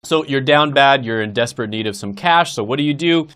So you're down bad, you're in desperate need of some cash. So what do? You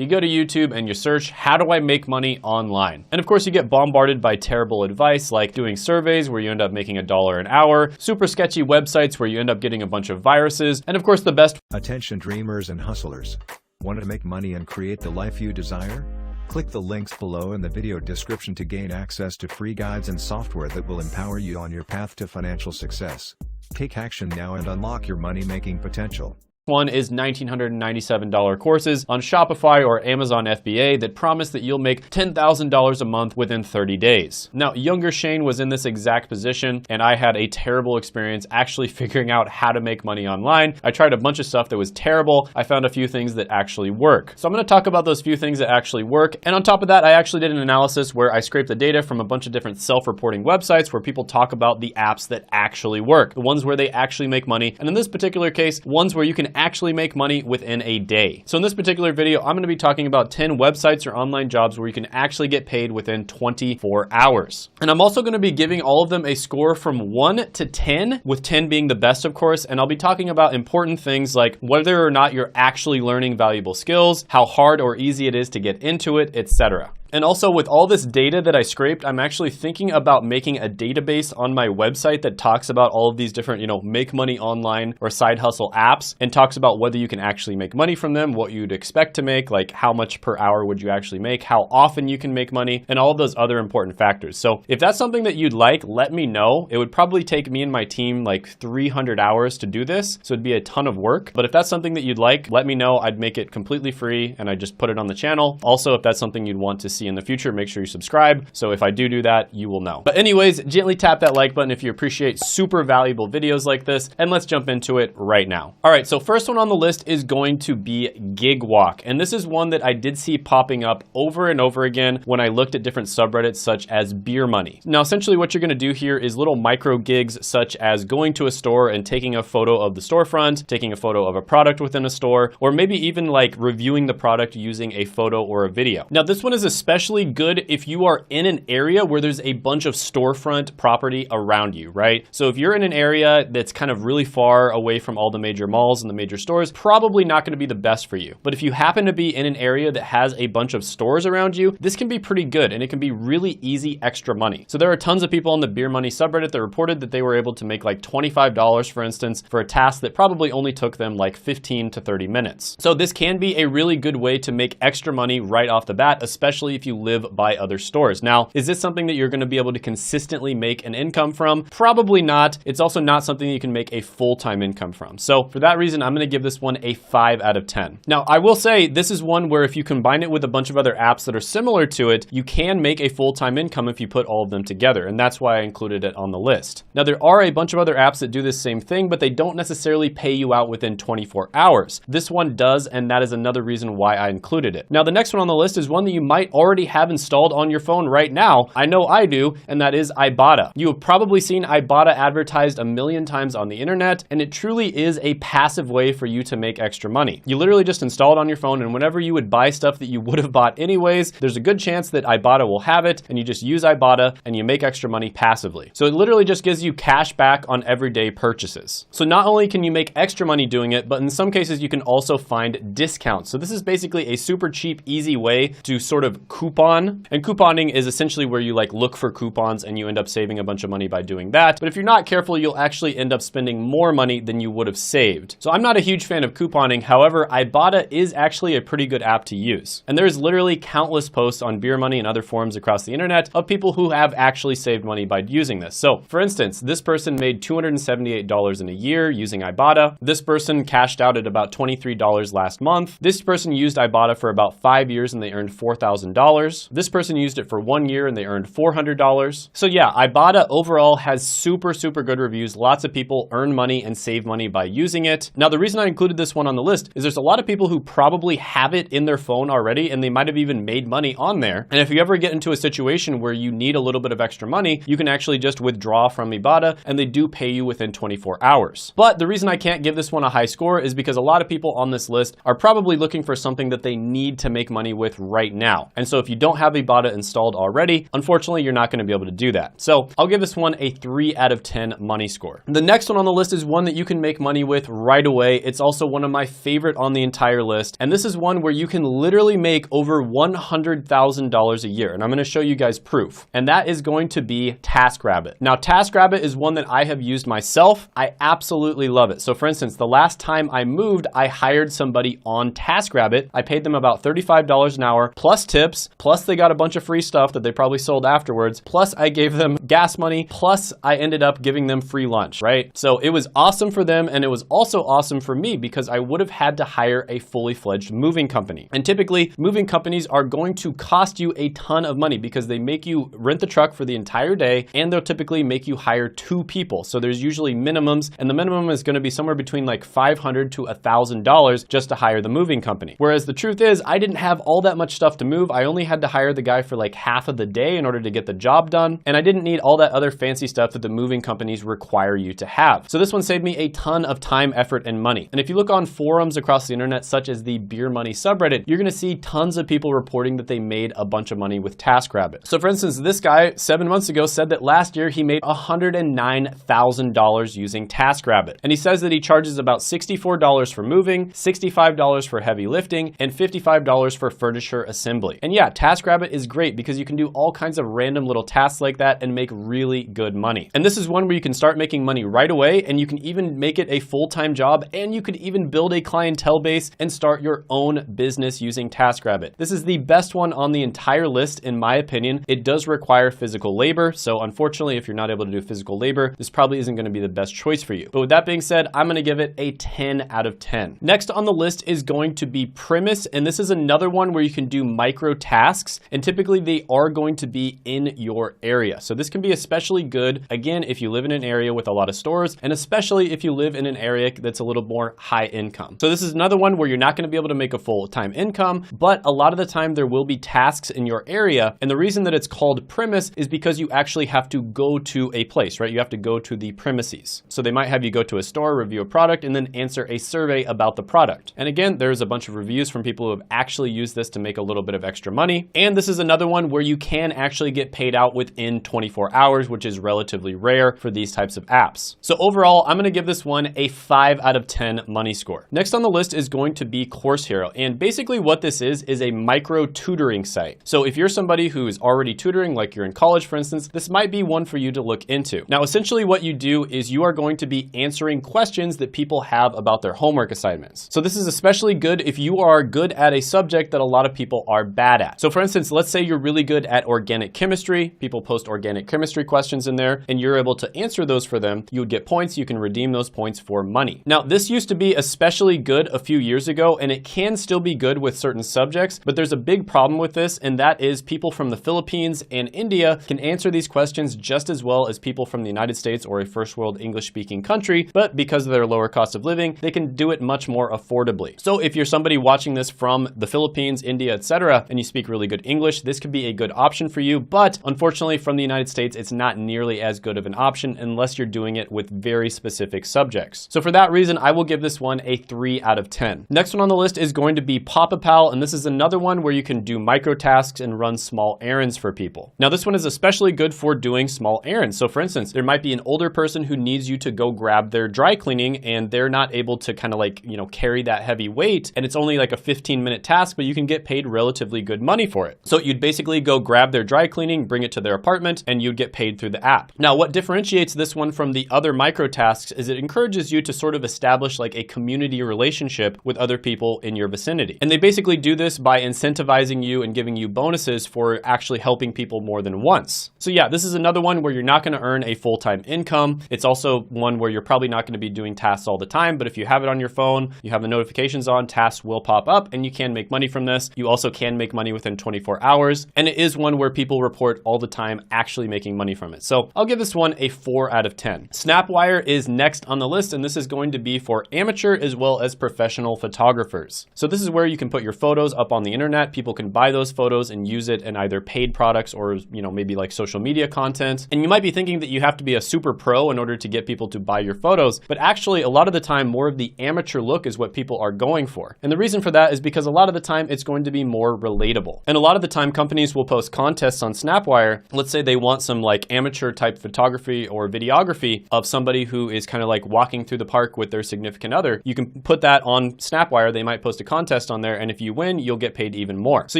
go to YouTube and you search, how do I make money online? And of course you get bombarded by terrible advice like doing surveys where you end up making $1 an hour, super sketchy websites where you end up getting a bunch of viruses, and of course the best. Attention dreamers and hustlers. Want to make money and create the life you desire? Click the links below in the video description to gain access to free guides and software that will empower you on your path to financial success. Take action now and unlock your money-making potential. One is $1,997 courses on Shopify or Amazon FBA that promise that you'll make $10,000 a month within 30 days. Now, younger Shane was in this exact position, and I had a terrible experience actually figuring out how to make money online. I tried a bunch of stuff that was terrible. I found a few things that actually work. So I'm going to talk about those few things that actually work. And on top of that, I actually did an analysis where I scraped the data from a bunch of different self-reporting websites where people talk about the apps that actually work, the ones where they actually make money. And in this particular case, ones where you can actually make money within a day. So in this particular video, I'm going to be talking about 10 websites or online jobs where you can actually get paid within 24 hours. And I'm also going to be giving all of them a score from 1 to 10, with 10 being the best, of course. And I'll be talking about important things like whether or not you're actually learning valuable skills, how hard or easy it is to get into it, etc. And also with all this data that I scraped, I'm actually thinking about making a database on my website that talks about all of these different, make money online or side hustle apps, and talks about whether you can actually make money from them, what you'd expect to make, like how much per hour would you actually make, how often you can make money, and all of those other important factors. So if that's something that you'd like, let me know. It would probably take me and my team like 300 hours to do this, so it'd be a ton of work. But if that's something that you'd like, let me know. I'd make it completely free and I just put it on the channel. Also, if that's something you'd want to see in the future, make sure you subscribe. So if I do that, you will know. But anyways, gently tap that like button if you appreciate super valuable videos like this, and let's jump into it right now. All right, so first one on the list is going to be Gigwalk. And this is one that I did see popping up over and over again when I looked at different subreddits such as beer money. Now, essentially what you're gonna do here is little micro gigs such as going to a store and taking a photo of the storefront, taking a photo of a product within a store, or maybe even like reviewing the product using a photo or a video. Now, this one is especially good if you are in an area where there's a bunch of storefront property around you, right? So if you're in an area that's kind of really far away from all the major malls and the major stores, probably not going to be the best for you. But if you happen to be in an area that has a bunch of stores around you, this can be pretty good, and it can be really easy extra money. So there are tons of people on the beer money subreddit that reported that they were able to make like $25, for instance, for a task that probably only took them like 15 to 30 minutes. So this can be a really good way to make extra money right off the bat, especially if you live by other stores. Now, is this something that you're going to be able to consistently make an income from? Probably not. It's also not something you can make a full-time income from. So for that reason, I'm going to give this one a 5 out of 10. Now, I will say this is one where if you combine it with a bunch of other apps that are similar to it, you can make a full-time income if you put all of them together. And that's why I included it on the list. Now, there are a bunch of other apps that do this same thing, but they don't necessarily pay you out within 24 hours. This one does, and that is another reason why I included it. Now, the next one on the list is one that you might already have installed on your phone right now. I know I do, and that is Ibotta. You have probably seen Ibotta advertised a million times on the internet, and it truly is a passive way for you to make extra money. You literally just install it on your phone, and whenever you would buy stuff that you would have bought anyways, there's a good chance that Ibotta will have it, and you just use Ibotta and you make extra money passively. So it literally just gives you cash back on everyday purchases. So not only can you make extra money doing it, but in some cases you can also find discounts. So this is basically a super cheap, easy way to sort of coupon. And couponing is essentially where you like look for coupons and you end up saving a bunch of money by doing that. But if you're not careful, you'll actually end up spending more money than you would have saved. So I'm not a huge fan of couponing. However, Ibotta is actually a pretty good app to use. And there's literally countless posts on beer money and other forums across the internet of people who have actually saved money by using this. So for instance, this person made $278 in a year using Ibotta. This person cashed out at about $23 last month. This person used Ibotta for about 5 years and they earned $4,000. This person used it for 1 year and they earned $400. So yeah, Ibotta overall has super good reviews. Lots of people earn money and save money by using it. Now, the reason I included this one on the list is there's a lot of people who probably have it in their phone already and they might have even made money on there. And if you ever get into a situation where you need a little bit of extra money, you can actually just withdraw from Ibotta and they do pay you within 24 hours. But the reason I can't give this one a high score is because a lot of people on this list are probably looking for something that they need to make money with right now. And so So if you don't have Ibotta installed already, unfortunately, you're not going to be able to do that. So I'll give this one a 3 out of 10 money score. The next one on the list is one that you can make money with right away. It's also one of my favorite on the entire list. And this is one where you can literally make over $100,000 a year. And I'm going to show you guys proof. And that is going to be TaskRabbit. Now, TaskRabbit is one that I have used myself. I absolutely love it. So for instance, the last time I moved, I hired somebody on TaskRabbit. I paid them about $35 an hour plus tips, plus they got a bunch of free stuff that they probably sold afterwards, plus I gave them gas money, plus I ended up giving them free lunch, right? So it was awesome for them, and it was also awesome for me because I would have had to hire a fully fledged moving company. And typically, moving companies are going to cost you a ton of money because they make you rent the truck for the entire day, and they'll typically make you hire 2 people. So there's usually minimums, and the minimum is going to be somewhere between like $500 to $1,000 just to hire the moving company. Whereas the truth is, I didn't have all that much stuff to move. I only had to hire the guy for like half of the day in order to get the job done, and I didn't need all that other fancy stuff that the moving companies require you to have. So this one saved me a ton of time, effort, and money. And if you look on forums across the internet, such as the Beer Money subreddit, you're gonna see tons of people reporting that they made a bunch of money with TaskRabbit. So for instance, this guy 7 months ago said that last year he made $109,000 using TaskRabbit. And he says that he charges about $64 for moving, $65 for heavy lifting, and $55 for furniture assembly. And yeah, TaskRabbit is great because you can do all kinds of random little tasks like that and make really good money. And this is one where you can start making money right away, and you can even make it a full-time job, and you could even build a clientele base and start your own business using TaskRabbit. This is the best one on the entire list, in my opinion. It does require physical labor, so unfortunately, if you're not able to do physical labor, this probably isn't going to be the best choice for you. But with that being said, I'm going to give it a 10 out of 10. Next on the list is going to be Premise, and this is another one where you can do micro tasks, and typically they are going to be in your area. So this can be especially good, again, if you live in an area with a lot of stores, and especially if you live in an area that's a little more high income. So this is another one where you're not going to be able to make a full-time income, but a lot of the time there will be tasks in your area. And the reason that it's called Premise is because you actually have to go to a place, right? You have to go to the premises. So they might have you go to a store, review a product, and then answer a survey about the product. And again, there's a bunch of reviews from people who have actually used this to make a little bit of extra money. And this is another one where you can actually get paid out within 24 hours, which is relatively rare for these types of apps. So overall, I'm going to give this one a 5 out of 10 money score. Next on the list is going to be Course Hero. And basically what this is a micro tutoring site. So if you're somebody who is already tutoring, like you're in college, for instance, this might be one for you to look into. Now, essentially what you do is you are going to be answering questions that people have about their homework assignments. So this is especially good if you are good at a subject that a lot of people are bad at. So for instance, let's say you're really good at organic chemistry. People post organic chemistry questions in there, and you're able to answer those for them. You would get points. You can redeem those points for money. Now, this used to be especially good a few years ago, and it can still be good with certain subjects, but there's a big problem with this, and that is people from the Philippines and India can answer these questions just as well as people from the United States or a first world English-speaking country, but because of their lower cost of living, they can do it much more affordably. So if you're somebody watching this from the Philippines, India, etc., and you speak really good English, this could be a good option for you, but unfortunately from the United States, it's not nearly as good of an option unless you're doing it with very specific subjects. So for that reason, I will give this one a 3 out of 10. Next one on the list is going to be Pop-A-Pal, and this is another one where you can do micro tasks and run small errands for people. Now this one is especially good for doing small errands. So for instance, there might be an older person who needs you to go grab their dry cleaning, and they're not able to kind of like, carry that heavy weight, and it's only like a 15-minute task, but you can get paid relatively good money for it. So you'd basically go grab their dry cleaning, bring it to their apartment, and you'd get paid through the app. Now, what differentiates this one from the other micro tasks is it encourages you to sort of establish like a community relationship with other people in your vicinity. And they basically do this by incentivizing you and giving you bonuses for actually helping people more than once. So yeah, this is another one where you're not going to earn a full-time income. It's also one where you're probably not going to be doing tasks all the time, but if you have it on your phone, you have the notifications on, tasks will pop up, and you can make money from this. You also can make money within 24 hours, and it is one where people report all the time actually making money from it. So I'll give this one a 4 out of 10. Snapwire is next on the list, and this is going to be for amateur as well as professional photographers. So this is where you can put your photos up on the internet. People can buy those photos and use it in either paid products or, maybe like social media content. And you might be thinking that you have to be a super pro in order to get people to buy your photos, but actually a lot of the time more of the amateur look is what people are going for. And the reason for that is because a lot of the time it's going to be more relatable. incredible. And a lot of the time companies will post contests on Snapwire. Let's say they want some like amateur type photography or videography of somebody who is kind of like walking through the park with their significant other. You can put that on Snapwire. They might post a contest on there, and if you win, you'll get paid even more. So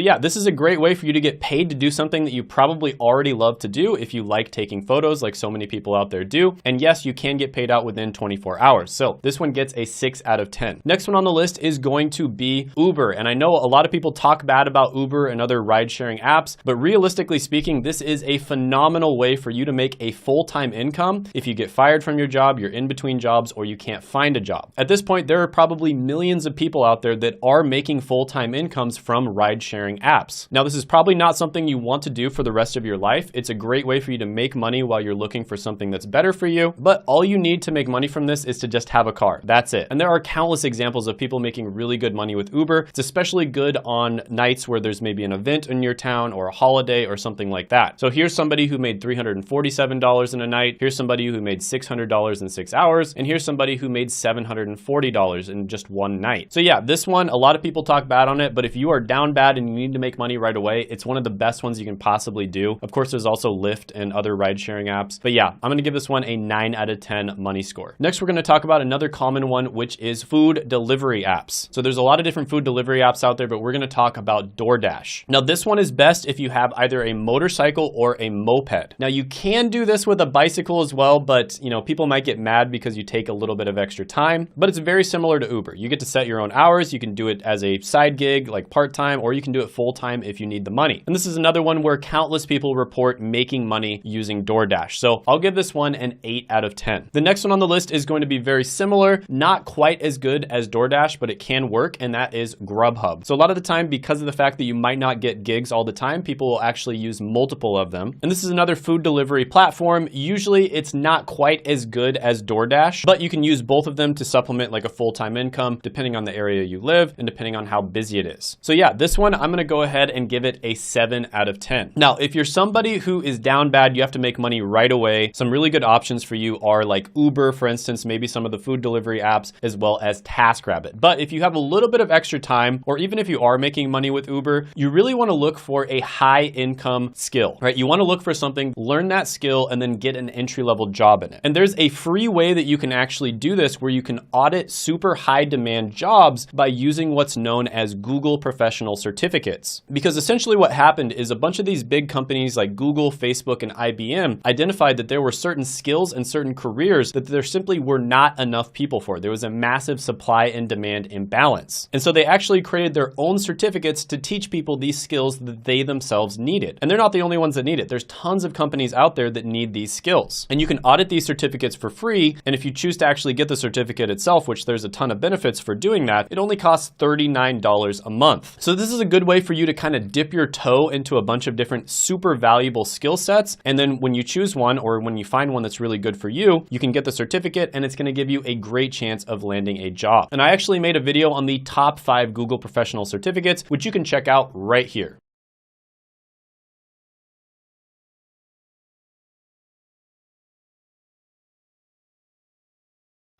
yeah, this is a great way for you to get paid to do something that you probably already love to do if you like taking photos like so many people out there do. And yes, you can get paid out within 24 hours. So this one gets a 6 out of 10. Next one on the list is going to be Uber. And I know a lot of people talk bad about Uber and other ride-sharing apps, but realistically speaking, this is a phenomenal way for you to make a full-time income if you get fired from your job, you're in between jobs, or you can't find a job. At this point, there are probably millions of people out there that are making full-time incomes from ride-sharing apps. Now, this is probably not something you want to do for the rest of your life. It's a great way for you to make money while you're looking for something that's better for you, but all you need to make money from this is to just have a car. That's it. And there are countless examples of people making really good money with Uber. It's especially good on nights where there's maybe an event in your town or a holiday or something like that. So here's somebody who made $347 in a night. Here's somebody who made $600 in 6 hours. And here's somebody who made $740 in just one night. So yeah, this one, a lot of people talk bad on it, but if you are down bad and you need to make money right away, it's one of the best ones you can possibly do. Of course, there's also Lyft and other ride sharing apps. But yeah, I'm gonna give this one a 9 out of 10 money score. Next, we're gonna talk about another common one, which is food delivery apps. So there's a lot of different food delivery apps out there, but we're gonna talk about DoorDash. Now, this one is best if you have either a motorcycle or a moped. Now, you can do this with a bicycle as well, but you know, people might get mad because you take a little bit of extra time, but it's very similar to Uber. You get to set your own hours. You can do it as a side gig, like part-time, or you can do it full-time if you need the money. And this is another one where countless people report making money using DoorDash. So I'll give this one an 8 out of 10. The next one on the list is going to be very similar, not quite as good as DoorDash, but it can work, and that is Grubhub. So a lot of the time, because of the fact that you might not get gigs all the time, people will actually use multiple of them. And this is another food delivery platform. Usually it's not quite as good as DoorDash, but you can use both of them to supplement like a full-time income, depending on the area you live and depending on how busy it is. So yeah, this one, I'm gonna go ahead and give it a 7 out of 10. Now, if you're somebody who is down bad, you have to make money right away, some really good options for you are like Uber, for instance, maybe some of the food delivery apps, as well as TaskRabbit. But if you have a little bit of extra time, or even if you are making money with Uber, you really wanna look for a high income skill, right? You wanna look for something, learn that skill, and then get an entry-level job in it. And there's a free way that you can actually do this where you can audit super high demand jobs by using what's known as Google Professional Certificates. Because essentially what happened is a bunch of these big companies like Google, Facebook, and IBM identified that there were certain skills and certain careers that there simply were not enough people for. There was a massive supply and demand imbalance. And so they actually created their own certificates to teach people these skills that they themselves needed. And they're not the only ones that need it. There's tons of companies out there that need these skills. And you can audit these certificates for free. And if you choose to actually get the certificate itself, which there's a ton of benefits for doing that, it only costs $39 a month. So this is a good way for you to kind of dip your toe into a bunch of different super valuable skill sets. And then when you choose one, or when you find one that's really good for you, you can get the certificate and it's going to give you a great chance of landing a job. And I actually made a video on the top 5 Google Professional Certificates, which you can check out right here.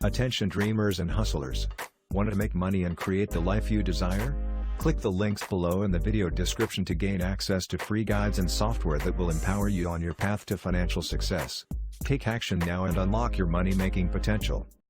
Attention dreamers and hustlers. Want to make money and create the life you desire? Click the links below in the video description to gain access to free guides and software that will empower you on your path to financial success. Take action now and unlock your money-making potential.